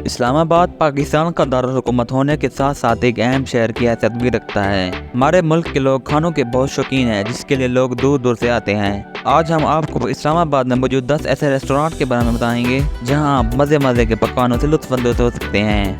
इस्लामाबाद पाकिस्तान का दारुल हुकूमत होने के साथ साथ एक अहम शहर की हैसियत भी रखता है। हमारे मुल्क के लोग खानों के बहुत शौकीन हैं, जिसके लिए लोग दूर दूर से आते हैं। आज हम आपको इस्लामाबाद में मौजूद 10 ऐसे रेस्टोरेंट के बारे में बताएंगे जहां आप मज़े मज़े के पकवानों से लुत्फ़अंदोज़ हो सकते हैं।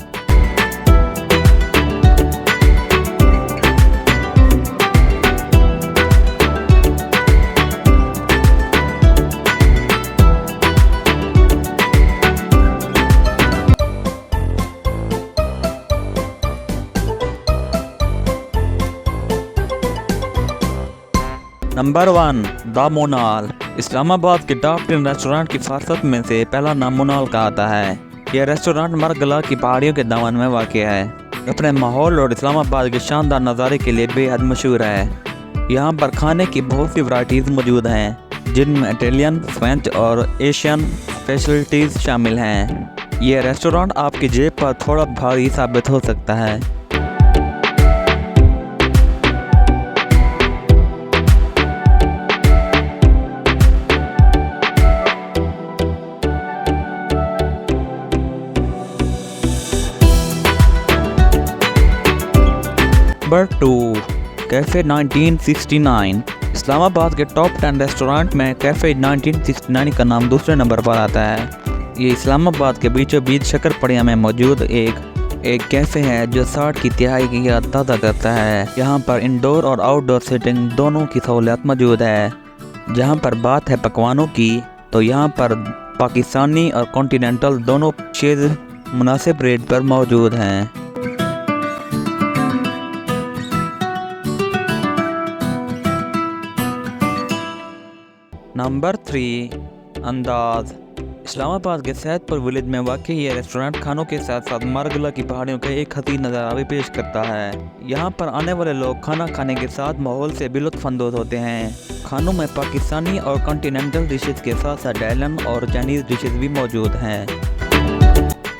नंबर 1, द मोनाल। इस्लामाबाद के टॉप 10 रेस्टोरेंट की फहरिस्त में से पहला नाम मोनाल का आता है। यह रेस्टोरेंट मरगला की पहाड़ियों के दामन में वाक़ है। अपने माहौल और इस्लामाबाद के शानदार नज़ारे के लिए बेहद मशहूर है। यहाँ पर खाने की बहुत सी वैराइटीज़ मौजूद हैं, जिनमें इटालियन, फ्रेंच और एशियन स्पेशलिटीज़ शामिल हैं। यह रेस्टोरेंट आपकी जेब पर थोड़ा भारी साबित हो सकता है। Number 2, cafe 1969। इस्लामाबाद के टॉप 10 रेस्टोरेंट में कैफ़े 1969 का नाम दूसरे नंबर पर आता है। ये इस्लामाबाद के बीचों बीच शक्करपड़िया में मौजूद एक कैफ़े है जो 60 की तिहाई की याद ताज़ा करता है। यहाँ पर इंडोर और आउटडोर सीटिंग दोनों की सहूलियत मौजूद है। जहाँ पर बात है पकवानों की, तो यहाँ पर पाकिस्तानी और कॉन्टिनेंटल दोनों चीज़ मुनासिब रेट पर मौजूद हैं। नंबर 3, अंदाज़। इस्लामाबाद के सैदपुर विलेज में वाक़ ये रेस्टोरेंट खानों के साथ साथ मरगला की पहाड़ियों का एक हसीन नज़ारा भी पेश करता है। यहाँ पर आने वाले लोग खाना खाने के साथ माहौल से भी लुत्फ़अंदोज़ होते हैं। खानों में पाकिस्तानी और कॉन्टिनेंटल डिशेज़ के साथ साथ इटालियन और चाइनीज़ डिशेज़ भी मौजूद हैं।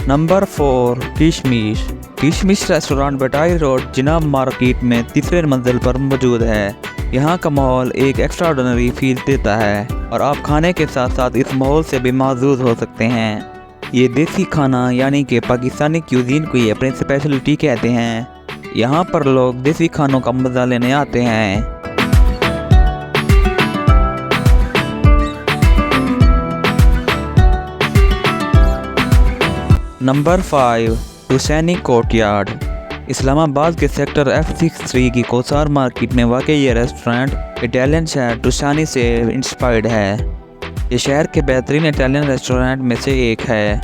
नंबर 4, किशमिश। किशमिश रेस्टोरेंट बटाई रोड जिनाब मार्केट में तीसरे मंजिल पर मौजूद है। यहाँ का माहौल एक एक्स्ट्राऑर्डिनरी फील देता है और आप खाने के साथ साथ इस माहौल से भी महजूज हो सकते हैं। ये देसी खाना यानी कि पाकिस्तानी क्यूजीन को ये अपनी स्पेशलिटी कहते हैं। यहाँ पर लोग देसी खानों का मज़ा लेने आते हैं। Number 5, Husaini courtyard. इस्लामाबाद के सेक्टर F63 की कोसार मार्केट में वाक़ ये रेस्टोरेंट इटालियन शहर टुसानी से इंस्पायर्ड है। ये शहर के बेहतरीन इटालियन रेस्टोरेंट में से एक है,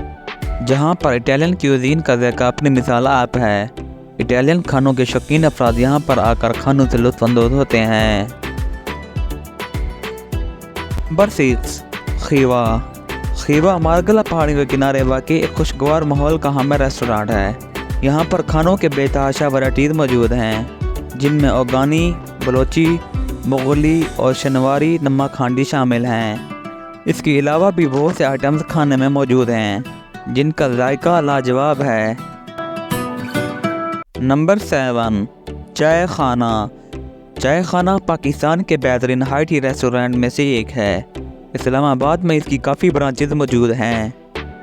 जहां पर इटालियन क्यूजीन का ज़ायका अपनी मिसाल आप है। इटालियन खानों के शौकीन अफराद यहां पर आकर खानों से लुत्फ़अंदोज़ होते हैं। नंबर 6, खीवा। खीवा मारगला पहाड़ी के किनारे वाक़ एक खुशगवार माहौल का हामिर रेस्टोरेंट है। यहाँ पर खानों के बेतहाशा वैराइटीज़ मौजूद हैं, जिनमें अफ़गानी, बलोची, मुग़ली और शनवारी नमक हांडी शामिल हैं। इसके अलावा भी बहुत से आइटम्स खाने में मौजूद हैं, जिनका जायका लाजवाब है। नंबर 7, चाय खाना। चाय खाना पाकिस्तान के बेहतरीन हाई टी रेस्टोरेंट में से एक है। इस्लामाबाद में इसकी काफ़ी ब्रांचेज मौजूद हैं,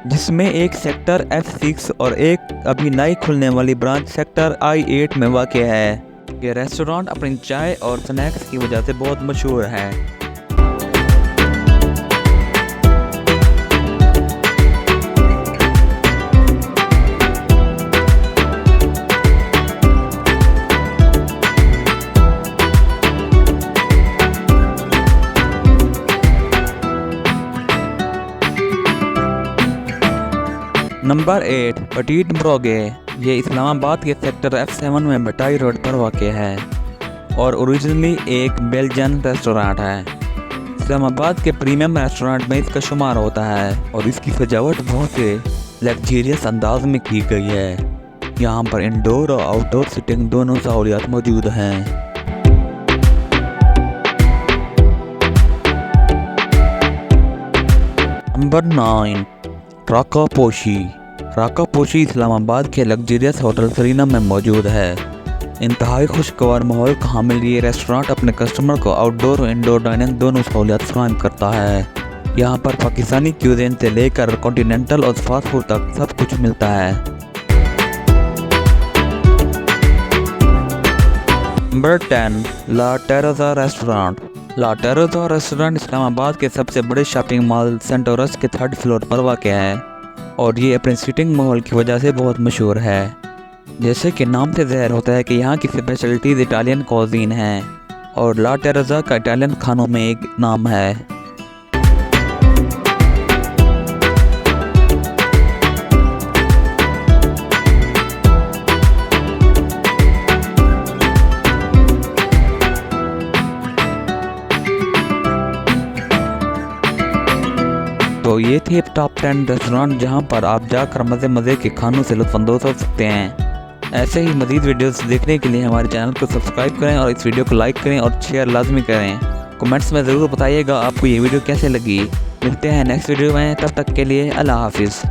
जिसमें एक सेक्टर F6 और एक अभी नई खुलने वाली ब्रांच सेक्टर I8 में वाक़ है। ये रेस्टोरेंट अपनी चाय और स्नैक्स की वजह से बहुत मशहूर है। नंबर 8, पटीट ब्रोगे। ये इस्लामाबाद के सेक्टर F7 में बटाई रोड पर वाक़ है और ओरिजिनली एक बेल्जियन रेस्टोरेंट है। इस्लामाबाद के प्रीमियम रेस्टोरेंट में इसका शुमार होता है और इसकी सजावट बहुत से लग्जरियस अंदाज में की गई है। यहाँ पर इंडोर और आउटडोर सीटिंग दोनों सहूलियत मौजूद हैं। नंबर 9, राकापोशी। राकापोशी इस्लामाबाद के लग्जरियस होटल सरीना में मौजूद है। इंतहाई खुशगवार माहौल का हामिल ये रेस्टोरेंट अपने कस्टमर को आउटडोर और इंडोर डाइनिंग दोनों सहूलियत फराहम करता है। यहाँ पर पाकिस्तानी क्यूजीन से लेकर कॉन्टिनेंटल और फास्ट फूड तक सब कुछ मिलता है। नंबर 10, ला टेरेसा रेस्टोरेंट। ला टेरेसा रेस्टोरेंट इस्लामाबाद के सबसे बड़े शॉपिंग मॉल सेंटोरस के 3rd फ्लोर पर वाक़या है और ये अपने सीटिंग माहौल की वजह से बहुत मशहूर है। जैसे कि नाम से ज़ाहिर होता है कि यहाँ की स्पेशलिटीज़ इटालियन कुज़ीन हैं और ला टेरेसा का इटालियन खानों में एक नाम है। तो ये थे टॉप 10 रेस्टोरेंट जहाँ पर आप जाकर मज़े के खानों से लुत्फ़अंदोज़ हो सकते हैं। ऐसे ही मज़ीद वीडियोस देखने के लिए हमारे चैनल को सब्सक्राइब करें और इस वीडियो को लाइक करें और शेयर लाजमी करें। कमेंट्स में ज़रूर बताइएगा आपको ये वीडियो कैसे लगी। मिलते हैं नेक्स्ट वीडियो में, तब तक के लिए अल्लाह हाफिज़।